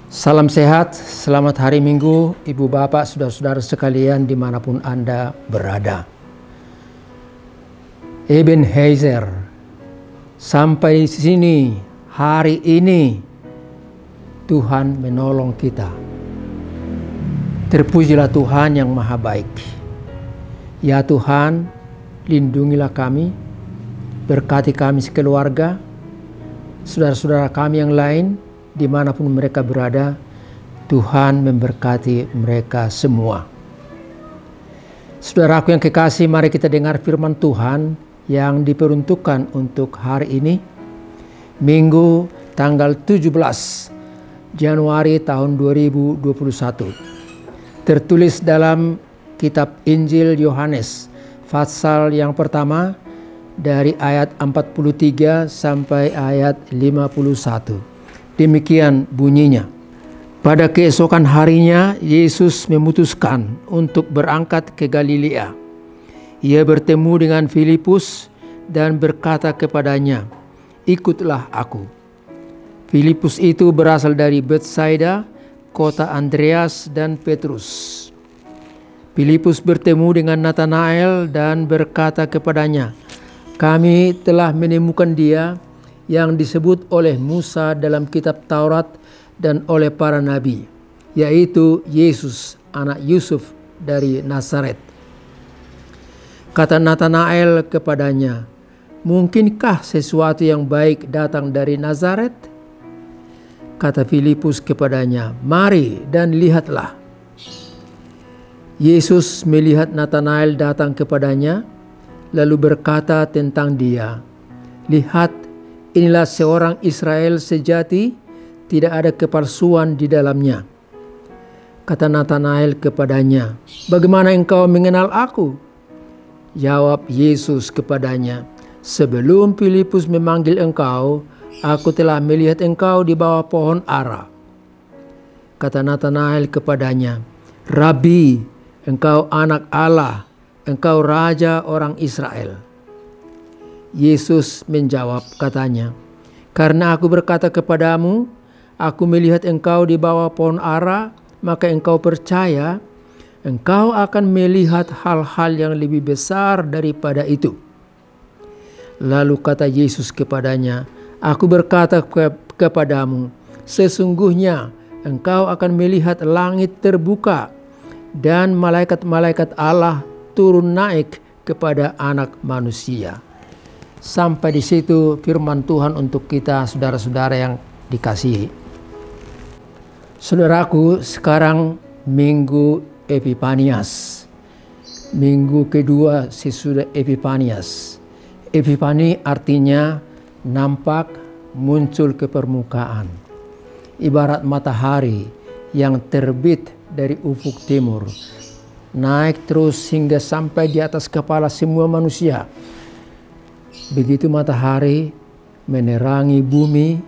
Salam sehat, selamat hari Minggu, Ibu Bapak, Saudara-saudara sekalian dimanapun Anda berada. Ebenezer, sampai sini hari ini Tuhan menolong kita. Terpujilah Tuhan yang maha baik. Ya Tuhan, lindungilah kami, berkati kami sekeluarga, saudara-saudara kami yang lain, dimanapun mereka berada. Tuhan memberkati mereka semua. Saudaraku yang kekasih, mari kita dengar firman Tuhan yang diperuntukkan untuk hari ini, Minggu tanggal 17 Januari tahun 2021. Tertulis dalam kitab Injil Yohanes pasal yang pertama dari ayat 43 sampai ayat 51. Demikian bunyinya. Pada keesokan harinya, Yesus memutuskan untuk berangkat ke Galilea. Ia bertemu dengan Filipus dan berkata kepadanya, "Ikutlah aku." Filipus itu berasal dari Betsaida, kota Andreas dan Petrus. Filipus bertemu dengan Natanael dan berkata kepadanya, "Kami telah menemukan Dia yang disebut oleh Musa dalam kitab Taurat dan oleh para nabi, yaitu Yesus anak Yusuf dari Nazaret." Kata Natanael kepadanya, "Mungkinkah sesuatu yang baik datang dari Nazaret?" Kata Filipus kepadanya, "Mari dan lihatlah." Yesus melihat Natanael datang kepadanya, lalu berkata tentang dia, "Lihat, inilah seorang Israel sejati, tidak ada kepalsuan di dalamnya." Kata Natanael kepadanya, "Bagaimana engkau mengenal aku?" Jawab Yesus kepadanya, "Sebelum Filipus memanggil engkau, aku telah melihat engkau di bawah pohon ara." Kata Natanael kepadanya, "Rabi, engkau anak Allah, engkau raja orang Israel." Yesus menjawab katanya, "Karena aku berkata kepadamu, aku melihat engkau di bawah pohon ara, maka engkau percaya. Engkau akan melihat hal-hal yang lebih besar daripada itu." Lalu kata Yesus kepadanya, "Aku berkata kepadamu, sesungguhnya engkau akan melihat langit terbuka dan malaikat-malaikat Allah turun naik kepada Anak Manusia." Sampai di situ firman Tuhan untuk kita, saudara-saudara yang dikasihi. Saudaraku, sekarang Minggu Epifanias, minggu kedua sesudah Epifanias. Epifani artinya nampak, muncul ke permukaan. Ibarat matahari yang terbit dari ufuk timur, naik terus hingga sampai di atas kepala semua manusia. Begitu matahari menerangi bumi,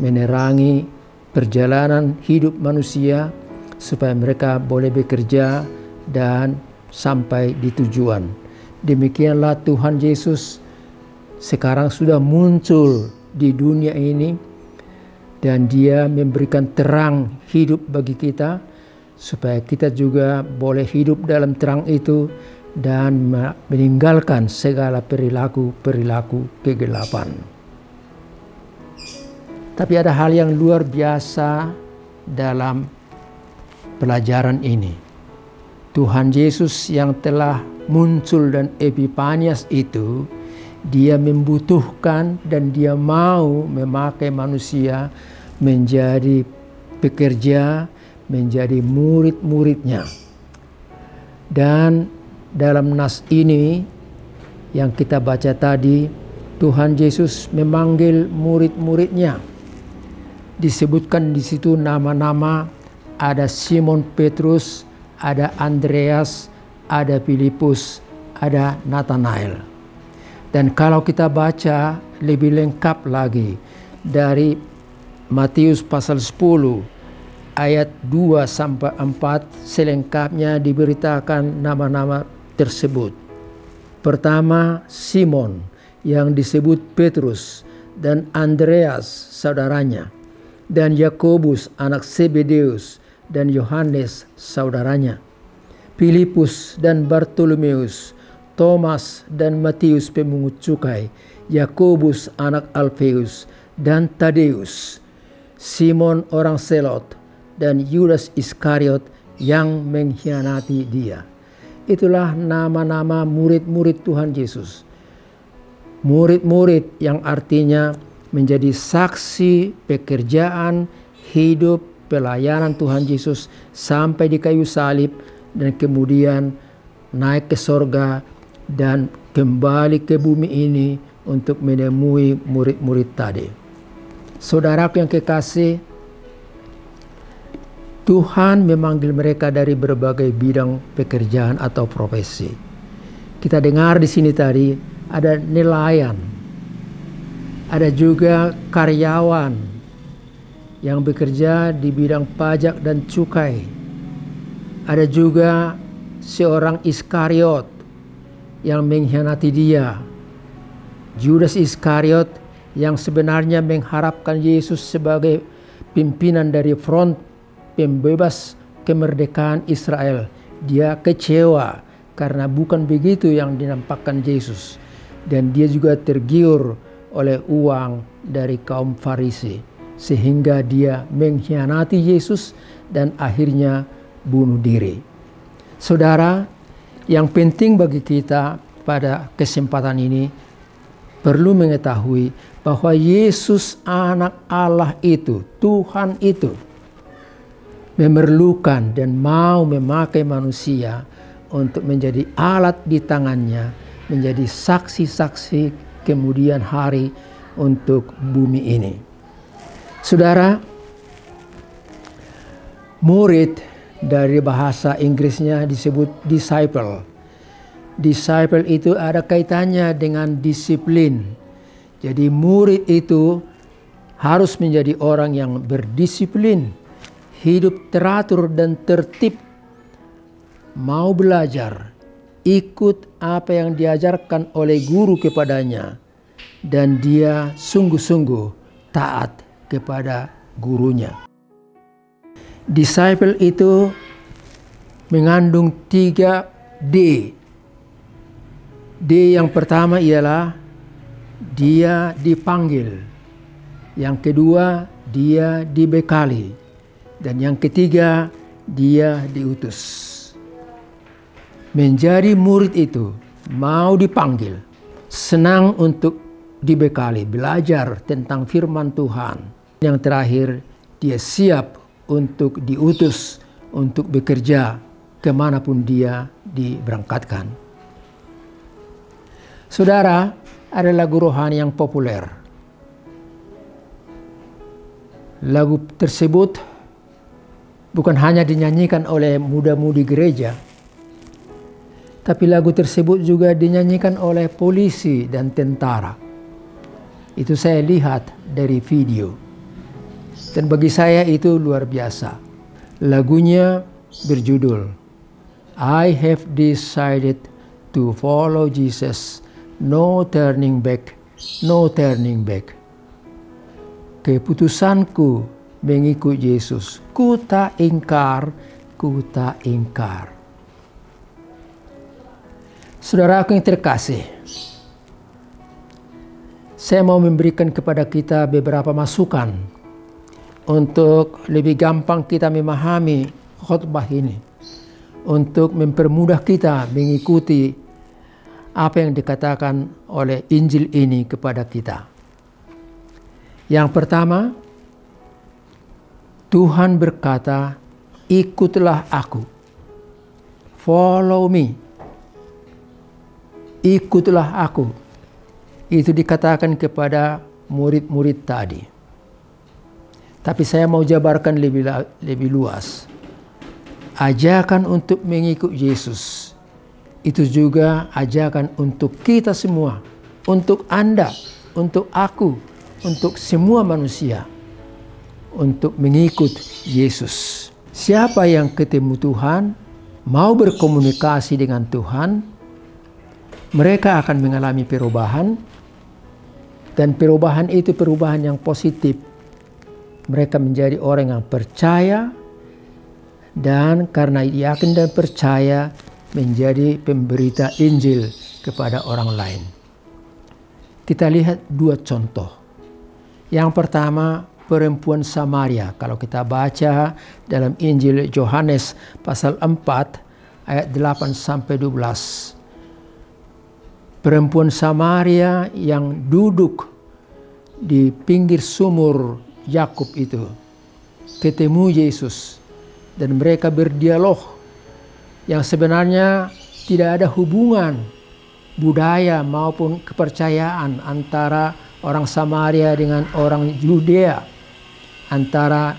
menerangi perjalanan hidup manusia supaya mereka boleh bekerja dan sampai di tujuan. Demikianlah Tuhan Yesus sekarang sudah muncul di dunia ini dan Dia memberikan terang hidup bagi kita supaya kita juga boleh hidup dalam terang itu dan meninggalkan segala perilaku kegelapan. Tapi ada hal yang luar biasa dalam pelajaran ini. Tuhan Yesus yang telah muncul dan Epifanias itu, Dia membutuhkan dan Dia mau memakai manusia menjadi pekerja, menjadi murid-muridnya. Dan dalam nas ini yang kita baca tadi, Tuhan Yesus memanggil murid-muridnya. Disebutkan di situ nama-nama, ada Simon Petrus, ada Andreas, ada Filipus, ada Natanael. Dan kalau kita baca lebih lengkap lagi dari Matius pasal 10 ayat 2 sampai 4, selengkapnya diberitakan nama-nama tersebut. Pertama, Simon yang disebut Petrus dan Andreas saudaranya. dan Yakobus anak Zebedeus, dan Yohanes saudaranya, Filipus dan Bartolomeus, Thomas dan Matius pemungut cukai, Yakobus anak Alfeus dan Tadeus, Simon orang Selot, dan Yudas Iskariot yang mengkhianati dia. Itulah nama-nama murid-murid Tuhan Yesus. Murid-murid yang artinya menjadi saksi pekerjaan, hidup, pelayanan Tuhan Yesus sampai di kayu salib dan kemudian naik ke sorga dan kembali ke bumi ini untuk menemui murid-murid tadi. Saudaraku yang kekasih, Tuhan memanggil mereka dari berbagai bidang pekerjaan atau profesi. Kita dengar di sini tadi ada nelayan, ada juga karyawan yang bekerja di bidang pajak dan cukai. Ada juga seorang Iskariot yang mengkhianati dia. Judas Iskariot yang sebenarnya mengharapkan Yesus sebagai pimpinan dari front pembebas kemerdekaan Israel. Dia kecewa karena bukan begitu yang dinampakkan Yesus. Dan dia juga tergiur oleh uang dari kaum Farisi, sehingga dia mengkhianati Yesus dan akhirnya bunuh diri. Saudara, yang penting bagi kita pada kesempatan ini perlu mengetahui bahwa Yesus anak Allah itu, Tuhan itu, memerlukan dan mau memakai manusia untuk menjadi alat di tangannya, menjadi saksi-saksi kemudian hari untuk bumi ini. Saudara, murid dari bahasa Inggrisnya disebut disciple. Disciple itu ada kaitannya dengan disiplin. Jadi murid itu harus menjadi orang yang berdisiplin, hidup teratur dan tertib, mau belajar, ikut apa yang diajarkan oleh guru kepadanya, dan dia sungguh-sungguh taat kepada gurunya. Disciple itu mengandung 3 D. D yang pertama ialah dia dipanggil, yang kedua dia dibekali, dan yang ketiga dia diutus. Menjadi murid itu mau dipanggil, senang untuk dibekali, belajar tentang firman Tuhan. Yang terakhir, dia siap untuk diutus, untuk bekerja kemanapun dia diberangkatkan. Saudara, ada lagu rohani yang populer. Lagu tersebut bukan hanya dinyanyikan oleh muda-mudi gereja, tapi lagu tersebut juga dinyanyikan oleh polisi dan tentara. Itu saya lihat dari video. Dan bagi saya itu luar biasa. Lagunya berjudul I Have Decided to Follow Jesus, No Turning Back, No Turning Back. Keputusanku mengikut Yesus, ku tak ingkar, ku tak ingkar. Saudaraku yang terkasih, saya mau memberikan kepada kita beberapa masukan untuk lebih gampang kita memahami khotbah ini, untuk mempermudah kita mengikuti apa yang dikatakan oleh Injil ini kepada kita. Yang pertama, Tuhan berkata, ikutlah aku, follow me. Ikutlah aku. Itu dikatakan kepada murid-murid tadi. Tapi saya mau jabarkan lebih luas. Ajakan untuk mengikut Yesus itu juga ajakan untuk kita semua, untuk Anda, untuk aku, untuk semua manusia, untuk mengikut Yesus. Siapa yang ketemu Tuhan, mau berkomunikasi dengan Tuhan, mereka akan mengalami perubahan, dan perubahan itu perubahan yang positif, Mereka menjadi orang yang percaya, dan karena yakin dan percaya menjadi pemberita Injil kepada orang lain. Kita lihat dua contoh. Yang pertama, perempuan Samaria. Kalau kita baca dalam Injil Yohanes pasal 4 ayat 8 sampai 12. Perempuan Samaria yang duduk di pinggir sumur Yakub itu ketemu Yesus dan mereka berdialog yang sebenarnya tidak ada hubungan budaya maupun kepercayaan antara orang Samaria dengan orang Yudea, antara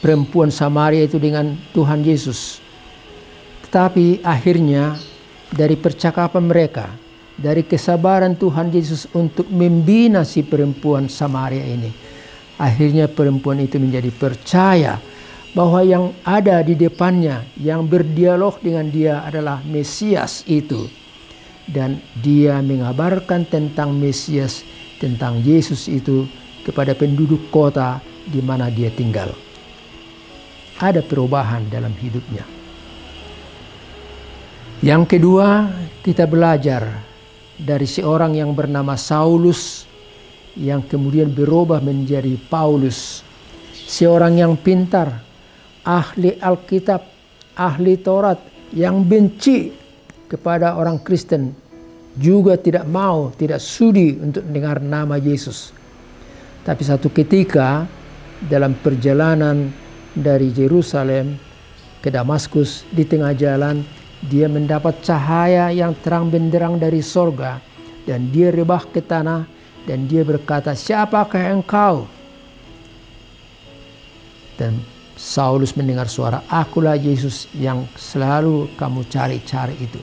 perempuan Samaria itu dengan Tuhan Yesus. Tetapi akhirnya dari percakapan mereka, dari kesabaran Tuhan Yesus untuk membina si perempuan Samaria ini, akhirnya perempuan itu menjadi percaya bahwa yang ada di depannya, yang berdialog dengan dia adalah Mesias itu. Dan dia mengabarkan tentang Mesias, tentang Yesus itu kepada penduduk kota di mana dia tinggal. Ada perubahan dalam hidupnya. Yang kedua, kita belajar dari seorang yang bernama Saulus yang kemudian berubah menjadi Paulus. Seorang yang pintar, ahli Alkitab, ahli Taurat, yang benci kepada orang Kristen, juga tidak mau, tidak sudi untuk mendengar nama Yesus. Tapi satu ketika dalam perjalanan dari Yerusalem ke Damaskus, di tengah jalan dia mendapat cahaya yang terang benderang dari sorga, dan dia rebah ke tanah dan dia berkata, "Siapakah engkau?" Dan Saulus mendengar suara, "Akulah Yesus yang selalu kamu cari-cari itu.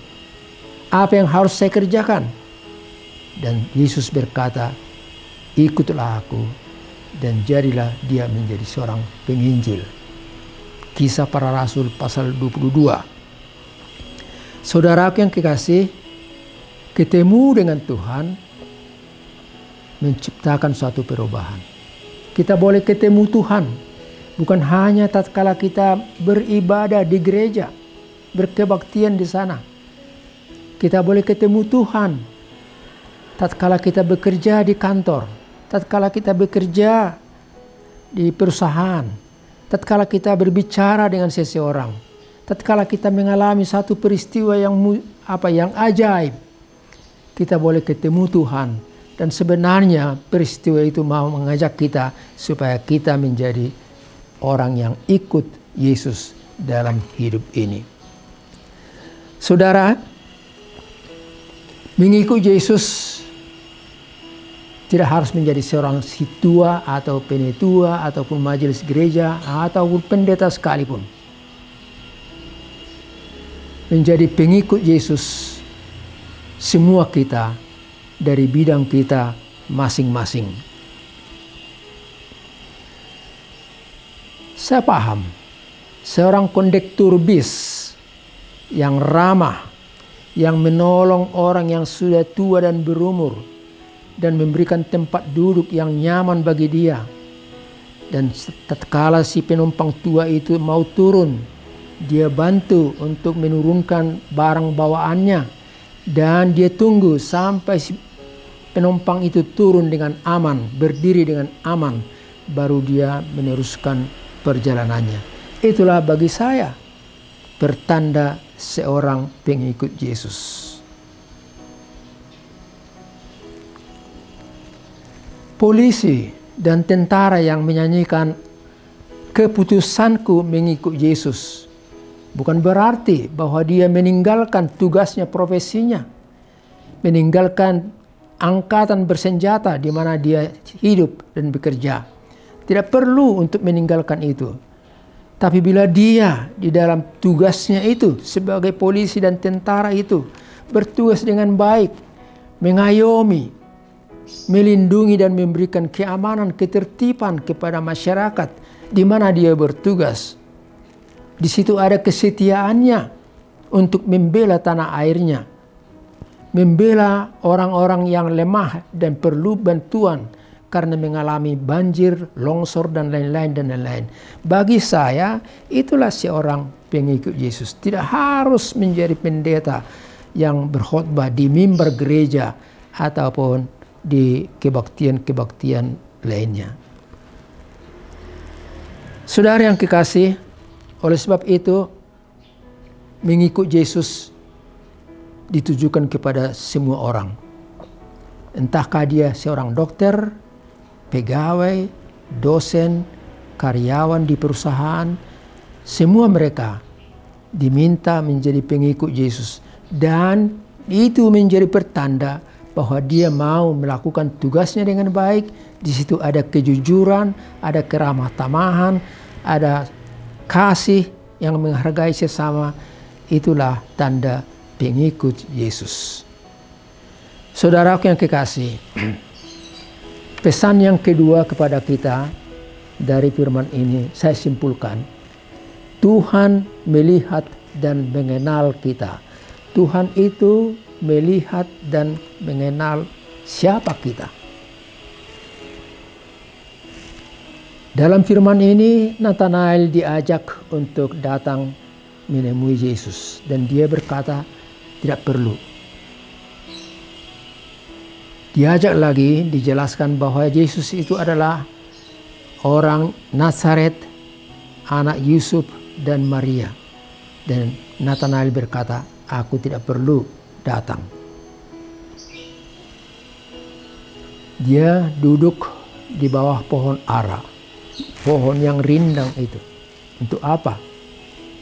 Apa yang harus saya kerjakan?" Dan Yesus berkata, "Ikutlah aku." Dan jadilah dia menjadi seorang penginjil. Kisah Para Rasul pasal 22. Saudaraku yang kekasih, ketemu dengan Tuhan menciptakan suatu perubahan. Kita boleh ketemu Tuhan bukan hanya tatkala kita beribadah di gereja, berkebaktian di sana. Kita boleh ketemu Tuhan tatkala kita bekerja di kantor, tatkala kita bekerja di perusahaan, tatkala kita berbicara dengan seseorang, tatkala kita mengalami satu peristiwa yang ajaib. Kita boleh ketemu Tuhan, dan sebenarnya peristiwa itu mau mengajak kita supaya kita menjadi orang yang ikut Yesus dalam hidup ini. Saudara, mengikut Yesus tidak harus menjadi seorang situa atau penetua ataupun majelis gereja ataupun pendeta sekalipun. Menjadi pengikut Yesus semua kita dari bidang kita masing-masing. Saya paham seorang kondektur bis yang ramah, yang menolong orang yang sudah tua dan berumur dan memberikan tempat duduk yang nyaman bagi dia. Dan tatkala si penumpang tua itu mau turun, dia bantu untuk menurunkan barang bawaannya, dan dia tunggu sampai si penumpang itu turun dengan aman, berdiri dengan aman, baru dia meneruskan perjalanannya. Itulah bagi saya pertanda seorang pengikut Yesus. Polisi dan tentara yang menyanyikan "Keputusanku mengikut Yesus" bukan berarti bahwa dia meninggalkan tugasnya, profesinya, meninggalkan angkatan bersenjata di mana dia hidup dan bekerja. Tidak perlu untuk meninggalkan itu. Tapi bila dia di dalam tugasnya itu sebagai polisi dan tentara itu bertugas dengan baik, mengayomi, melindungi dan memberikan keamanan, ketertiban kepada masyarakat di mana dia bertugas, di situ ada kesetiaannya untuk membela tanah airnya, membela orang-orang yang lemah dan perlu bantuan, karena mengalami banjir, longsor, dan lain-lain. Bagi saya, itulah seorang pengikut Yesus. Tidak harus menjadi pendeta yang berkhotbah di mimbar gereja ataupun di kebaktian-kebaktian lainnya. Saudara yang kekasih, oleh sebab itu mengikut Yesus ditujukan kepada semua orang. Entahkah dia seorang dokter, pegawai, dosen, karyawan di perusahaan, semua mereka diminta menjadi pengikut Yesus. Dan itu menjadi pertanda bahwa dia mau melakukan tugasnya dengan baik. Di situ ada kejujuran, ada keramah tamahan, ada kasih yang menghargai sesama. Itulah tanda pengikut Yesus. Saudaraku yang kekasih, pesan yang kedua kepada kita dari firman ini saya simpulkan. Tuhan melihat dan mengenal kita. Tuhan itu melihat dan mengenal siapa kita. Dalam firman ini, Nathanael diajak untuk datang menemui Yesus. Dan dia berkata, tidak perlu. Diajak lagi, dijelaskan bahwa Yesus itu adalah orang Nazaret, anak Yusuf dan Maria. Dan Nathanael berkata, aku tidak perlu datang. Dia duduk di bawah pohon ara, pohon yang rindang itu. Untuk apa?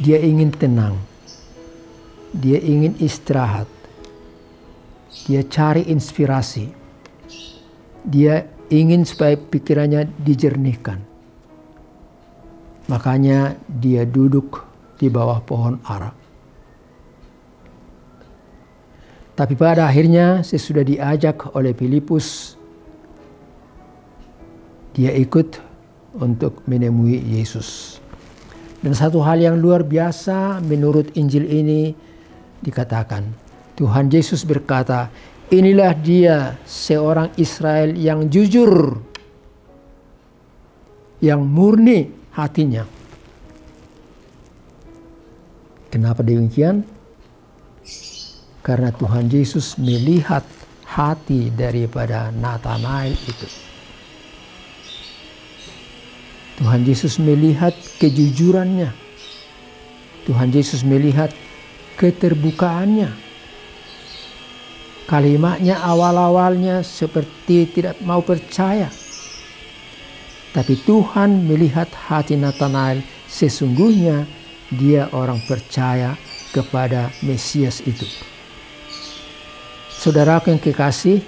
Dia ingin tenang. Dia ingin istirahat. Dia cari inspirasi. Dia ingin supaya pikirannya dijernihkan. Makanya dia duduk di bawah pohon ara. Tapi pada akhirnya sesudah diajak oleh Filipus, dia ikut untuk menemui Yesus. Dan satu hal yang luar biasa menurut Injil ini dikatakan, Tuhan Yesus berkata, inilah dia seorang Israel yang jujur, yang murni hatinya. Kenapa demikian? Karena Tuhan Yesus melihat hati daripada Nathanael itu. Tuhan Yesus melihat kejujurannya. Tuhan Yesus melihat keterbukaannya. Kalimatnya awal-awalnya seperti tidak mau percaya. Tapi Tuhan melihat hati Nathanael, sesungguhnya dia orang percaya kepada Mesias itu. Saudaraku yang kekasih,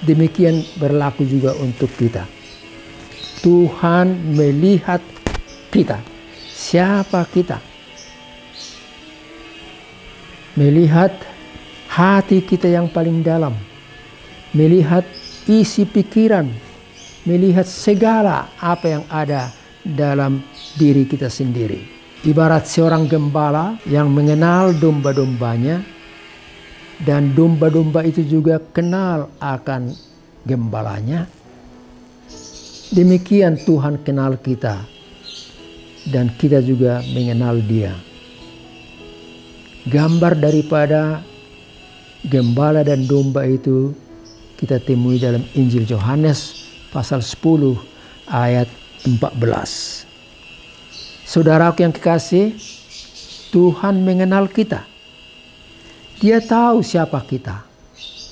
demikian berlaku juga untuk kita. Tuhan melihat kita. Siapa kita? Melihat hati kita yang paling dalam. Melihat isi pikiran. Melihat segala apa yang ada dalam diri kita sendiri. Ibarat seorang gembala yang mengenal domba-dombanya. Dan domba-domba itu juga kenal akan gembalanya. Demikian Tuhan kenal kita. Dan kita juga mengenal Dia. Gambar daripada gembala dan domba itu kita temui dalam Injil Yohanes pasal 10 ayat 14. Saudaraku yang kekasih, Tuhan mengenal kita. Dia tahu siapa kita.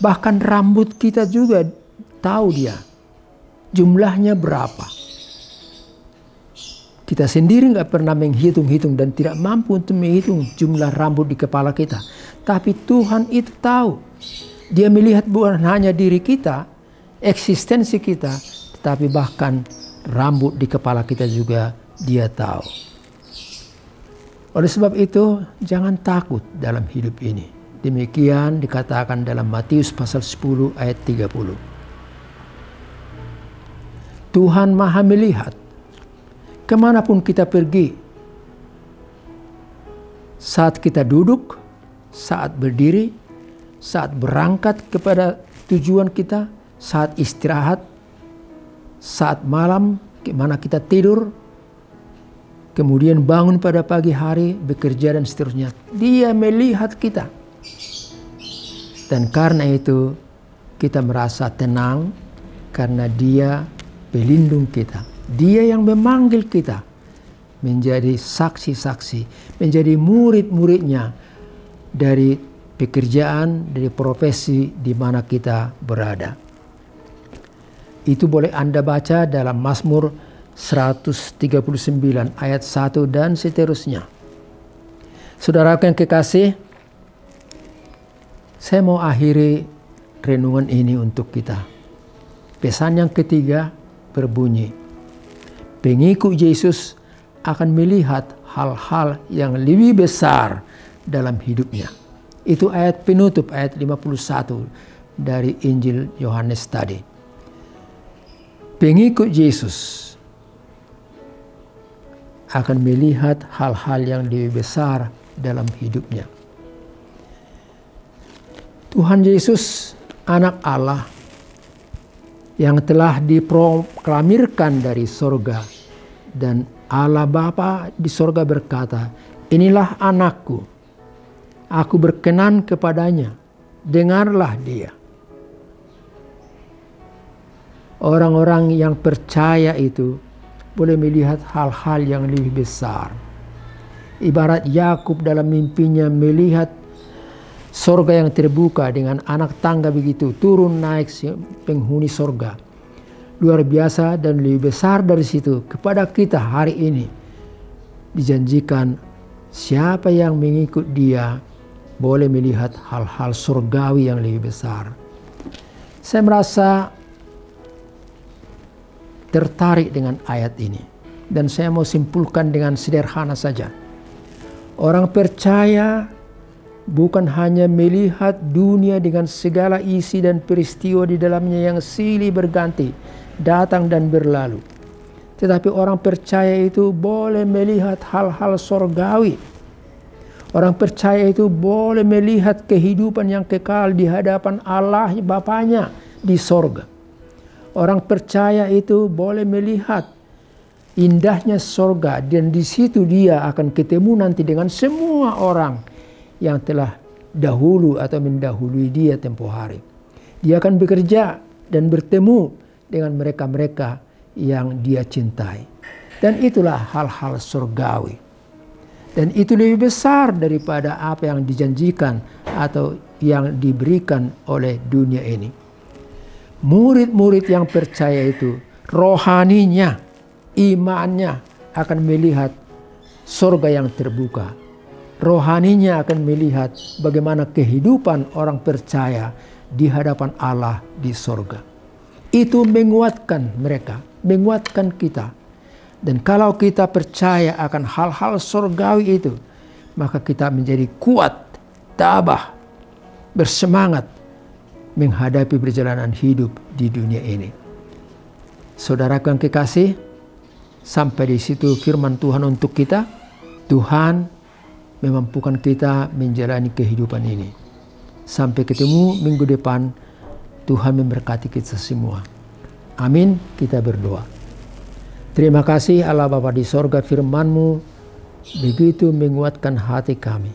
Bahkan rambut kita juga tahu Dia. Jumlahnya berapa. Kita sendiri nggak pernah menghitung-hitung dan tidak mampu untuk menghitung jumlah rambut di kepala kita. Tapi Tuhan itu tahu. Dia melihat bukan hanya diri kita, eksistensi kita, tetapi bahkan rambut di kepala kita juga Dia tahu. Oleh sebab itu, jangan takut dalam hidup ini. Demikian dikatakan dalam Matius pasal 10 ayat 30. Tuhan Maha melihat kemanapun kita pergi. Saat kita duduk, saat berdiri, saat berangkat kepada tujuan kita, saat istirahat, saat malam kemana kita tidur, kemudian bangun pada pagi hari, bekerja dan seterusnya. Dia melihat kita. Dan karena itu kita merasa tenang karena Dia pelindung kita. Dia yang memanggil kita menjadi saksi-saksi, menjadi murid-muridnya dari pekerjaan, dari profesi di mana kita berada. Itu boleh Anda baca dalam Mazmur 139 ayat 1 dan seterusnya. Saudaraku yang kekasih, saya mau akhiri renungan ini untuk kita. Pesan yang ketiga berbunyi, pengikut Yesus akan melihat hal-hal yang lebih besar dalam hidupnya. Itu ayat penutup, ayat 51 dari Injil Yohanes tadi. Pengikut Yesus akan melihat hal-hal yang lebih besar dalam hidupnya. Tuhan Yesus, anak Allah yang telah diproklamirkan dari sorga, dan Allah Bapa di sorga berkata, inilah anakku, aku berkenan kepadanya, dengarlah dia. Orang-orang yang percaya itu boleh melihat hal-hal yang lebih besar. Ibarat Yakub dalam mimpinya melihat sorga yang terbuka dengan anak tangga begitu turun naik penghuni sorga. Luar biasa dan lebih besar dari situ. Kepada kita hari ini dijanjikan siapa yang mengikut Dia boleh melihat hal-hal surgawi yang lebih besar. Saya merasa tertarik dengan ayat ini. Dan saya mau simpulkan dengan sederhana saja. Orang percaya bukan hanya melihat dunia dengan segala isi dan peristiwa di dalamnya yang silih berganti, datang dan berlalu. Tetapi orang percaya itu boleh melihat hal-hal surgawi. Orang percaya itu boleh melihat kehidupan yang kekal di hadapan Allah Bapanya di sorga. Orang percaya itu boleh melihat indahnya sorga, dan di situ dia akan ketemu nanti dengan semua orang yang telah dahulu atau mendahului dia tempoh hari. Dia akan bekerja dan bertemu dengan mereka-mereka yang dia cintai. Dan itulah hal-hal surgawi. Dan itu lebih besar daripada apa yang dijanjikan atau yang diberikan oleh dunia ini. Murid-murid yang percaya itu, rohaninya, imannya akan melihat surga yang terbuka. Rohaninya akan melihat bagaimana kehidupan orang percaya di hadapan Allah di surga. Itu menguatkan mereka, menguatkan kita. Dan kalau kita percaya akan hal-hal surgawi itu, maka kita menjadi kuat, tabah, bersemangat menghadapi perjalanan hidup di dunia ini. Saudaraku yang kekasih, sampai di situ firman Tuhan untuk kita. Tuhan memampukan kita menjalani kehidupan ini. Sampai ketemu minggu depan, Tuhan memberkati kita semua. Amin, kita berdoa. Terima kasih Allah Bapa di sorga, firman-Mu begitu menguatkan hati kami.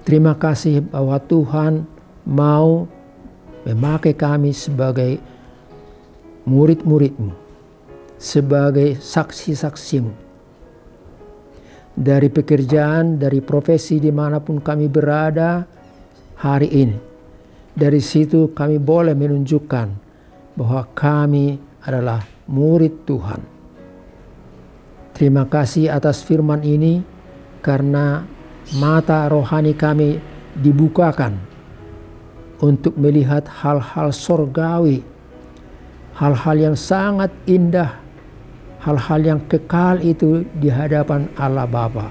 Terima kasih bahwa Tuhan mau memakai kami sebagai murid-murid-Mu, sebagai saksi-saksi-Mu. Dari pekerjaan, dari profesi dimanapun kami berada hari ini. Dari situ kami boleh menunjukkan bahwa kami adalah murid Tuhan. Terima kasih atas firman ini, karena mata rohani kami dibukakan untuk melihat hal-hal surgawi, hal-hal yang sangat indah, hal-hal yang kekal itu di hadapan Allah Bapa.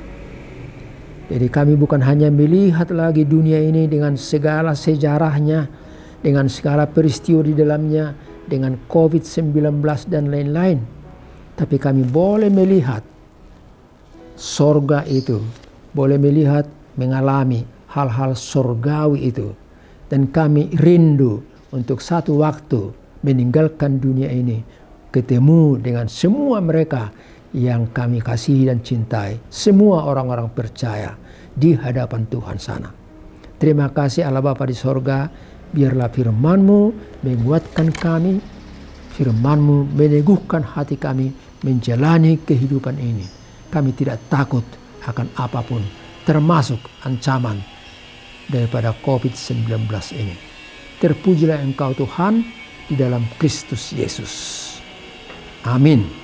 Jadi kami bukan hanya melihat lagi dunia ini dengan segala sejarahnya, dengan segala peristiwa di dalamnya, dengan COVID-19 dan lain-lain. Tapi kami boleh melihat sorga itu, boleh melihat, mengalami hal-hal surgawi itu. Dan kami rindu untuk satu waktu meninggalkan dunia ini ketemu dengan semua mereka yang kami kasihi dan cintai, semua orang-orang percaya di hadapan Tuhan sana. Terima kasih Allah Bapa di sorga, biarlah firman-Mu menguatkan kami, firman-Mu meneguhkan hati kami menjalani kehidupan ini. Kami tidak takut akan apapun, termasuk ancaman daripada COVID-19 ini. Terpujilah Engkau Tuhan di dalam Kristus Yesus. Amin.